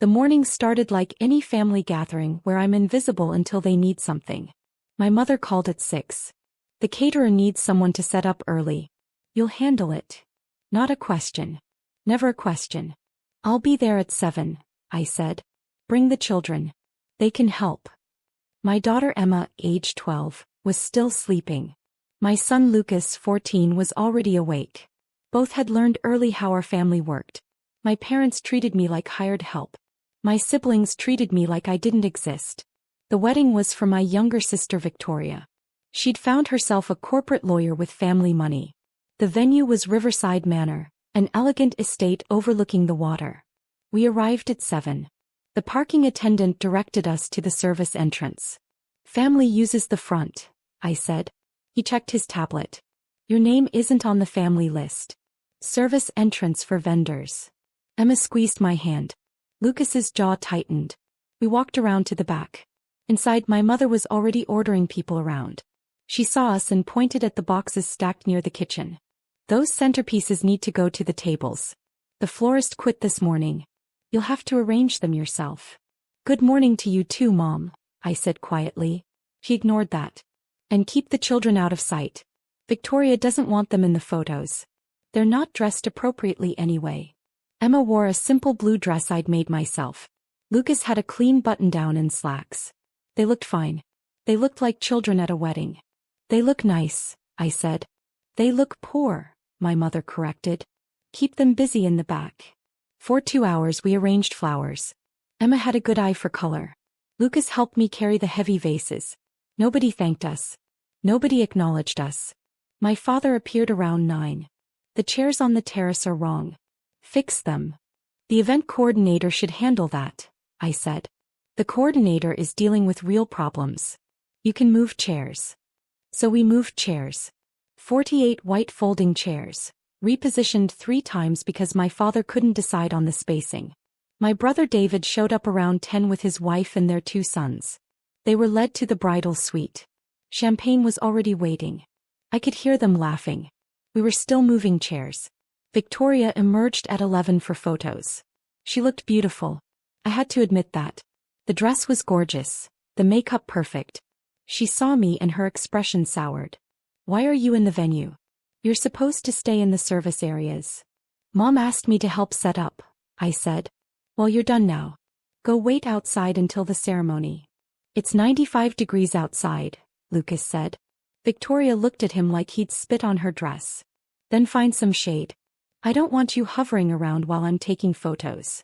The morning started like any family gathering where I'm invisible until they need something. My mother called at 6. The caterer needs someone to set up early. You'll handle it. Not a question. Never a question. I'll be there at 7, I said. Bring the children. They can help. My daughter Emma, age 12, was still sleeping. My son Lucas, 14, was already awake. Both had learned early how our family worked. My parents treated me like hired help. My siblings treated me like I didn't exist. The wedding was for my younger sister Victoria. She'd found herself a corporate lawyer with family money. The venue was Riverside Manor, an elegant estate overlooking the water. We arrived at 7. The parking attendant directed us to the service entrance. Family uses the front, I said. He checked his tablet. Your name isn't on the family list. Service entrance for vendors. Emma squeezed my hand. Lucas's jaw tightened. We walked around to the back. Inside, my mother was already ordering people around. She saw us and pointed at the boxes stacked near the kitchen. Those centerpieces need to go to the tables. The florist quit this morning. You'll have to arrange them yourself. Good morning to you too, Mom, I said quietly. She ignored that. And keep the children out of sight. Victoria doesn't want them in the photos. They're not dressed appropriately anyway. Emma wore a simple blue dress I'd made myself. Lucas had a clean button-down and slacks. They looked fine. They looked like children at a wedding. They look nice, I said. They look poor, my mother corrected. Keep them busy in the back. For 2 hours we arranged flowers. Emma had a good eye for color. Lucas helped me carry the heavy vases. Nobody thanked us. Nobody acknowledged us. My father appeared around 9. The chairs on the terrace are wrong. Fix them. The event coordinator should handle that, I said. The coordinator is dealing with real problems. You can move chairs. So we moved chairs. 48 white folding chairs, repositioned 3 times because my father couldn't decide on the spacing. My brother David showed up around 10 with his wife and their 2 sons. They were led to the bridal suite. Champagne was already waiting. I could hear them laughing. We were still moving chairs. Victoria emerged at 11 for photos. She looked beautiful. I had to admit that. The dress was gorgeous, the makeup perfect. She saw me and her expression soured. Why are you in the venue? You're supposed to stay in the service areas. Mom asked me to help set up, I said. Well, you're done now. Go wait outside until the ceremony. It's 95 degrees outside, Lucas said. Victoria looked at him like he'd spit on her dress. Then find some shade. I don't want you hovering around while I'm taking photos.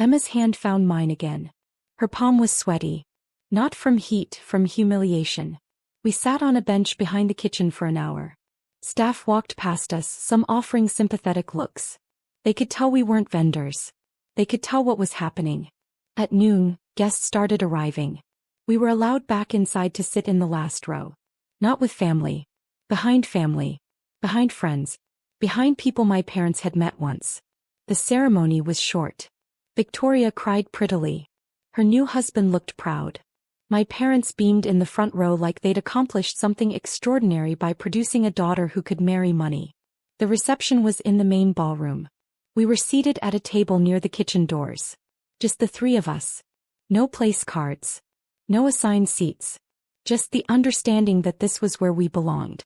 Emma's hand found mine again. Her palm was sweaty. Not from heat, from humiliation. We sat on a bench behind the kitchen for an hour. Staff walked past us, some offering sympathetic looks. They could tell we weren't vendors. They could tell what was happening. At noon, guests started arriving. We were allowed back inside to sit in the last row. Not with family. Behind family. Behind friends. Behind people my parents had met once. The ceremony was short. Victoria cried prettily. Her new husband looked proud. My parents beamed in the front row like they'd accomplished something extraordinary by producing a daughter who could marry money. The reception was in the main ballroom. We were seated at a table near the kitchen doors. Just the 3 of us. No place cards. No assigned seats. Just the understanding that this was where we belonged.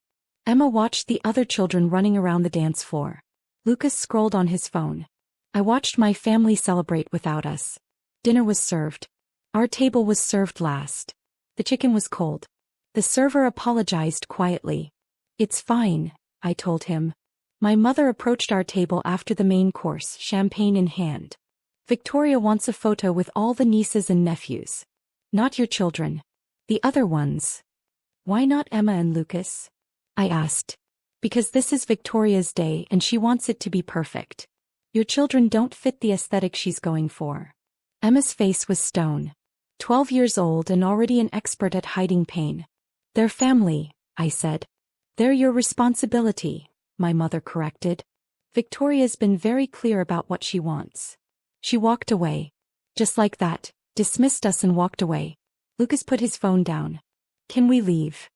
Emma watched the other children running around the dance floor. Lucas scrolled on his phone. I watched my family celebrate without us. Dinner was served. Our table was served last. The chicken was cold. The server apologized quietly. It's fine, I told him. My mother approached our table after the main course, champagne in hand. Victoria wants a photo with all the nieces and nephews. Not your children. The other ones. Why not Emma and Lucas? I asked. Because this is Victoria's day and she wants it to be perfect. Your children don't fit the aesthetic she's going for. Emma's face was stone. 12 years old and already an expert at hiding pain. They're family, I said. They're your responsibility, my mother corrected. Victoria's been very clear about what she wants. She walked away. Just like that, dismissed us and walked away. Lucas put his phone down. Can we leave?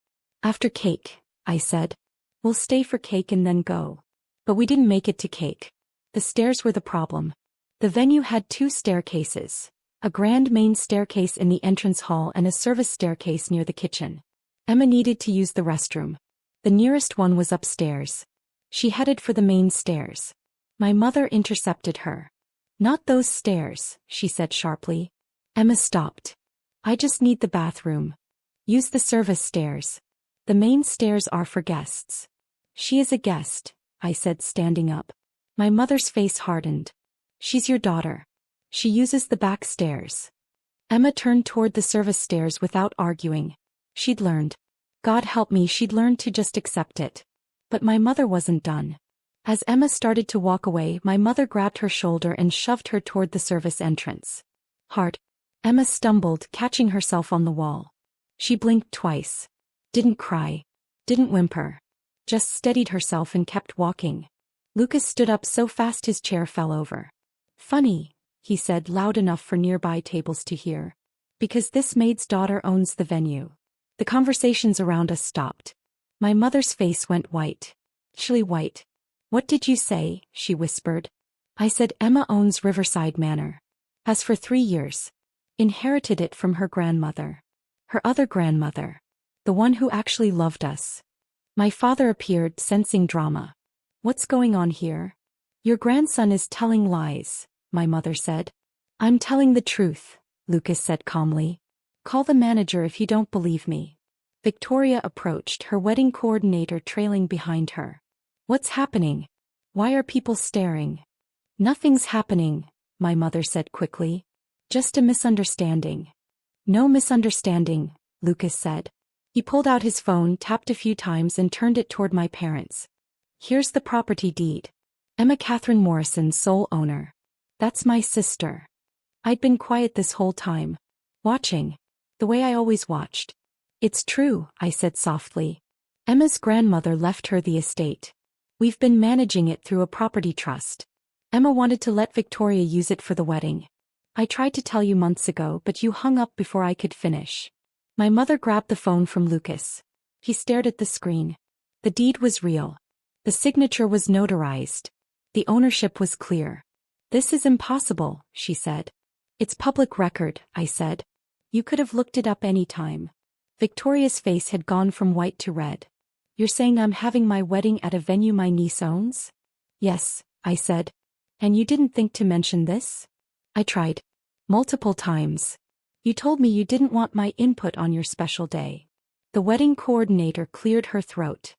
After cake, I said. We'll stay for cake and then go. But we didn't make it to cake. The stairs were the problem. The venue had 2 staircases, A grand main staircase in the entrance hall and a service staircase near the kitchen. Emma needed to use the restroom. The nearest one was upstairs. She headed for the main stairs. My mother intercepted her. "Not those stairs," she said sharply. Emma stopped. "I just need the bathroom. Use the service stairs. The main stairs are for guests." "She is a guest," I said, standing up. My mother's face hardened. "She's your daughter. She uses the back stairs." Emma turned toward the service stairs without arguing. She'd learned. God help me, she'd learned to just accept it. But my mother wasn't done. As Emma started to walk away, my mother grabbed her shoulder and shoved her toward the service entrance. Hard. Emma stumbled, catching herself on the wall. She blinked twice. Didn't cry. Didn't whimper. Just steadied herself and kept walking. Lucas stood up so fast his chair fell over. "Funny," he said loud enough for nearby tables to hear. "Because this maid's daughter owns the venue." The conversations around us stopped. My mother's face went white. Chilly white. "What did you say?" she whispered. I said Emma owns Riverside Manor. Has for 3 years. Inherited it from her grandmother. Her other grandmother. The one who actually loved us. My father appeared, sensing drama. "What's going on here?" "Your grandson is telling lies," my mother said. "I'm telling the truth," Lucas said calmly. "Call the manager if you don't believe me." Victoria approached, her wedding coordinator trailing behind her. "What's happening? Why are people staring?" "Nothing's happening," my mother said quickly. "Just a misunderstanding." "No misunderstanding," Lucas said. He pulled out his phone, tapped a few times and turned it toward my parents. "Here's the property deed. Emma Catherine Morrison, sole owner. That's my sister." I'd been quiet this whole time. Watching. The way I always watched. "It's true," I said softly. "Emma's grandmother left her the estate. We've been managing it through a property trust. Emma wanted to let Victoria use it for the wedding. I tried to tell you months ago, but you hung up before I could finish." My mother grabbed the phone from Lucas. He stared at the screen. The deed was real. The signature was notarized. The ownership was clear. "This is impossible," she said. "It's public record," I said. "You could have looked it up any time." Victoria's face had gone from white to red. "You're saying I'm having my wedding at a venue my niece owns?" "Yes," I said. "And you didn't think to mention this?" "I tried. Multiple times. You told me you didn't want my input on your special day." The wedding coordinator cleared her throat.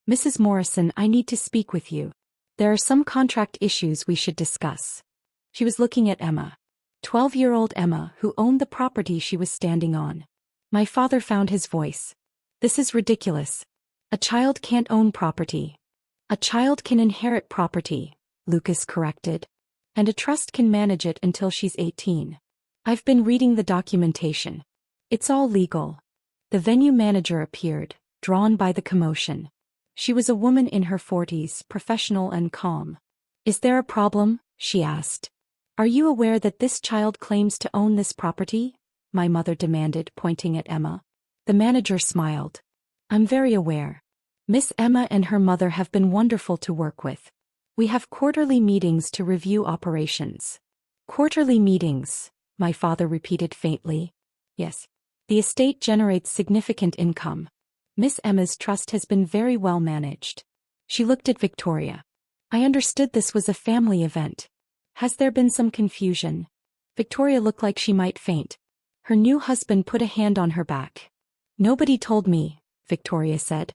"Mrs. Morrison, I need to speak with you. There are some contract issues we should discuss." She was looking at Emma. 12-year-old Emma, who owned the property she was standing on. My father found his voice. "This is ridiculous. A child can't own property." "A child can inherit property," Lucas corrected. "And a trust can manage it until she's 18. I've been reading the documentation. It's all legal." The venue manager appeared, drawn by the commotion. She was a woman in her 40s, professional and calm. "Is there a problem?" she asked. "Are you aware that this child claims to own this property?" my mother demanded, pointing at Emma. The manager smiled. "I'm very aware. Miss Emma and her mother have been wonderful to work with. We have quarterly meetings to review operations." "Quarterly meetings," my father repeated faintly. "Yes. The estate generates significant income. Miss Emma's trust has been very well managed." She looked at Victoria. "I understood this was a family event. Has there been some confusion?" Victoria looked like she might faint. Her new husband put a hand on her back. "Nobody told me," Victoria said.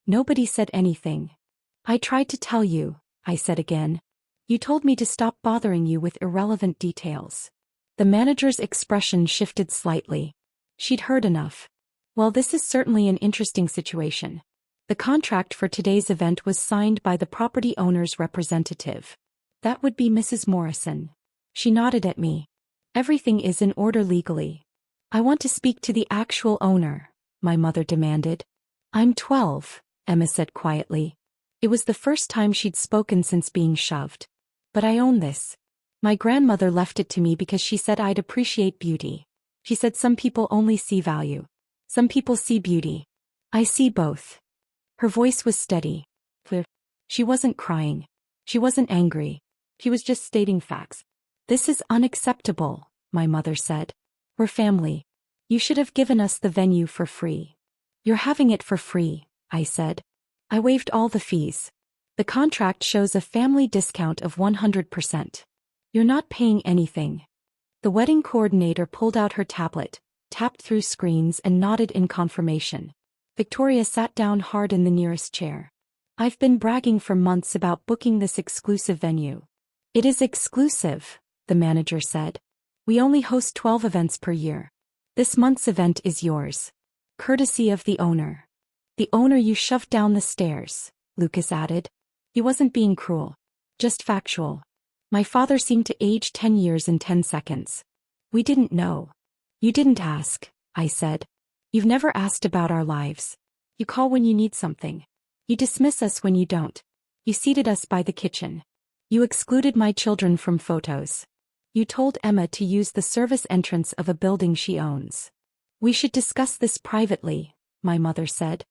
"Nobody said anything." "I tried to tell you," I said again. "You told me to stop bothering you with irrelevant details." The manager's expression shifted slightly. She'd heard enough. "Well, this is certainly an interesting situation. The contract for today's event was signed by the property owner's representative. That would be Mrs. Morrison." She nodded at me. "Everything is in order legally." "I want to speak to the actual owner," my mother demanded. "I'm 12, Emma said quietly. It was the first time she'd spoken since being shoved. "But I own this. My grandmother left it to me because she said I'd appreciate beauty. She said some people only see value. Some people see beauty. I see both." Her voice was steady, clear. She wasn't crying. She wasn't angry. She was just stating facts. "This is unacceptable," my mother said. We're family. You should have given us the venue for free. You're having it for free, I said. I waived all the fees. The contract shows a family discount of 100%. You're not paying anything. The wedding coordinator pulled out her tablet, tapped through screens and nodded in confirmation. Victoria sat down hard in the nearest chair. I've been bragging for months about booking this exclusive venue. It is exclusive, the manager said. We only host 12 events per year. This month's event is yours. Courtesy of the owner. The owner you shoved down the stairs, Lucas added. He wasn't being cruel. Just factual. My father seemed to age 10 years in 10 seconds. We didn't know. You didn't ask, I said. You've never asked about our lives. You call when you need something. You dismiss us when you don't. You seated us by the kitchen. You excluded my children from photos. You told Emma to use the service entrance of a building she owns. We should discuss this privately, my mother said.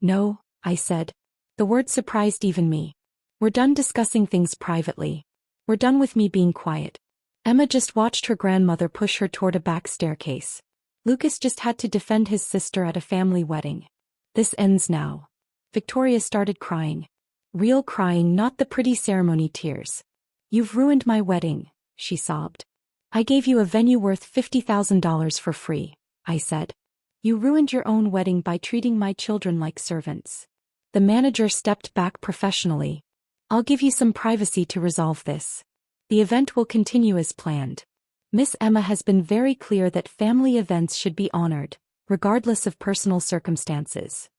No, I said. The word surprised even me. We're done discussing things privately. We're done with me being quiet. Emma just watched her grandmother push her toward a back staircase. Lucas just had to defend his sister at a family wedding. This ends now. Victoria started crying. Real crying, not the pretty ceremony tears. You've ruined my wedding, she sobbed. I gave you a venue worth $50,000 for free, I said. You ruined your own wedding by treating my children like servants. The manager stepped back professionally. I'll give you some privacy to resolve this. The event will continue as planned. Miss Emma has been very clear that family events should be honored, regardless of personal circumstances.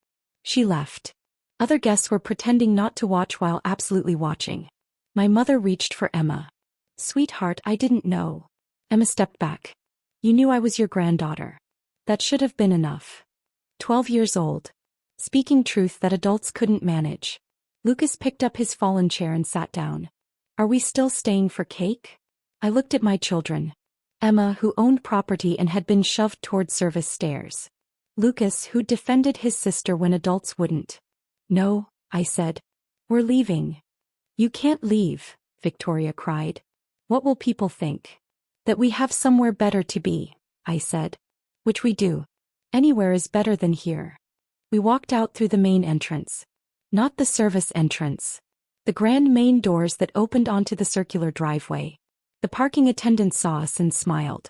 She left. Other guests were pretending not to watch while absolutely watching. My mother reached for Emma. Sweetheart, I didn't know. Emma stepped back. You knew I was your granddaughter. That should have been enough. 12 years old. Speaking truth that adults couldn't manage. Lucas picked up his fallen chair and sat down. Are we still staying for cake? I looked at my children. Emma, who owned property and had been shoved toward service stairs. Lucas, who defended his sister when adults wouldn't. No, I said. We're leaving. You can't leave, Victoria cried. What will people think? That we have somewhere better to be, I said. Which we do. Anywhere is better than here. We walked out through the main entrance. Not the service entrance. The grand main doors that opened onto the circular driveway. The parking attendant saw us and smiled.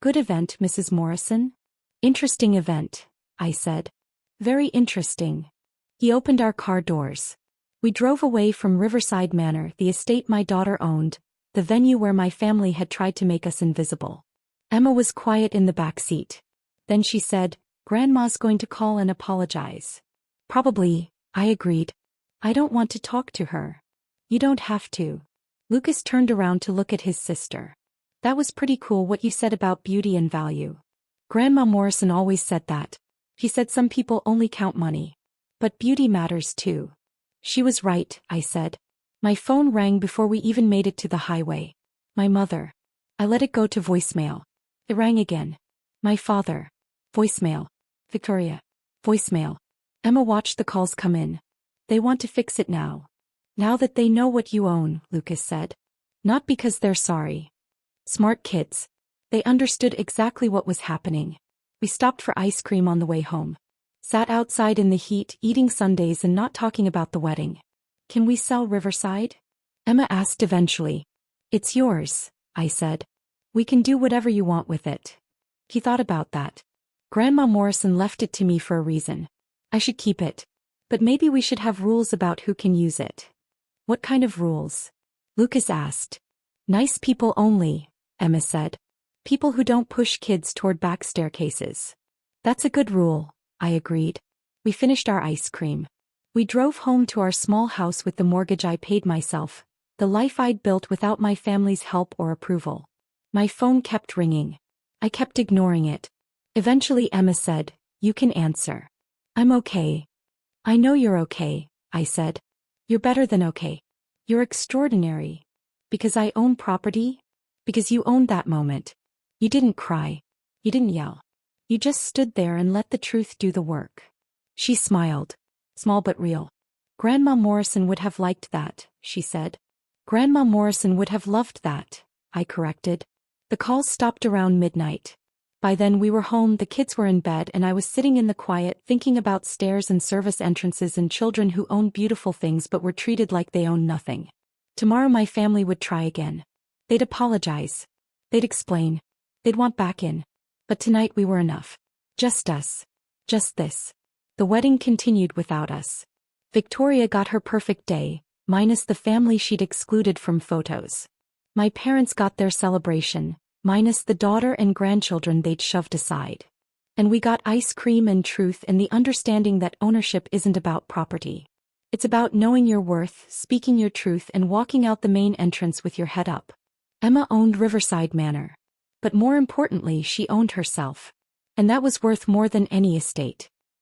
Good event, Mrs. Morrison? Interesting event, I said. Very interesting. He opened our car doors. We drove away from Riverside Manor, the estate my daughter owned, the venue where my family had tried to make us invisible. Emma was quiet in the back seat. Then she said, Grandma's going to call and apologize. Probably, I agreed. I don't want to talk to her. You don't have to. Lucas turned around to look at his sister. That was pretty cool what you said about beauty and value. Grandma Morrison always said that. She said some people only count money. But beauty matters too. She was right, I said. My phone rang before we even made it to the highway. My mother. I let it go to voicemail. It rang again. My father. Voicemail. Victoria. Voicemail. Emma watched the calls come in. They want to fix it now. Now that they know what you own, Lucas said. Not because they're sorry. Smart kids. They understood exactly what was happening. We stopped for ice cream on the way home. Sat outside in the heat, eating sundaes and not talking about the wedding. Can we sell Riverside? Emma asked eventually. It's yours, I said. We can do whatever you want with it. He thought about that. Grandma Morrison left it to me for a reason. I should keep it. But maybe we should have rules about who can use it. What kind of rules? Lucas asked. Nice people only, Emma said. People who don't push kids toward back staircases. That's a good rule, I agreed. We finished our ice cream. We drove home to our small house with the mortgage I paid myself, the life I'd built without my family's help or approval. My phone kept ringing. I kept ignoring it. Eventually Emma said, You can answer. I'm okay. I know you're okay, I said. You're better than okay. You're extraordinary. Because I own property? Because you owned that moment. You didn't cry. You didn't yell. You just stood there and let the truth do the work. She smiled. Small but real. Grandma Morrison would have liked that, she said. Grandma Morrison would have loved that, I corrected. The calls stopped around midnight. By then we were home, the kids were in bed, and I was sitting in the quiet thinking about stairs and service entrances and children who owned beautiful things but were treated like they owned nothing. Tomorrow my family would try again. They'd apologize. They'd explain. They'd want back in. But tonight we were enough. Just us. Just this. The wedding continued without us. Victoria got her perfect day, minus the family she'd excluded from photos. My parents got their celebration, minus the daughter and grandchildren they'd shoved aside. And we got ice cream and truth and the understanding that ownership isn't about property. It's about knowing your worth, speaking your truth, and walking out the main entrance with your head up. Emma owned Riverside Manor. But more importantly, she owned herself. And that was worth more than any estate.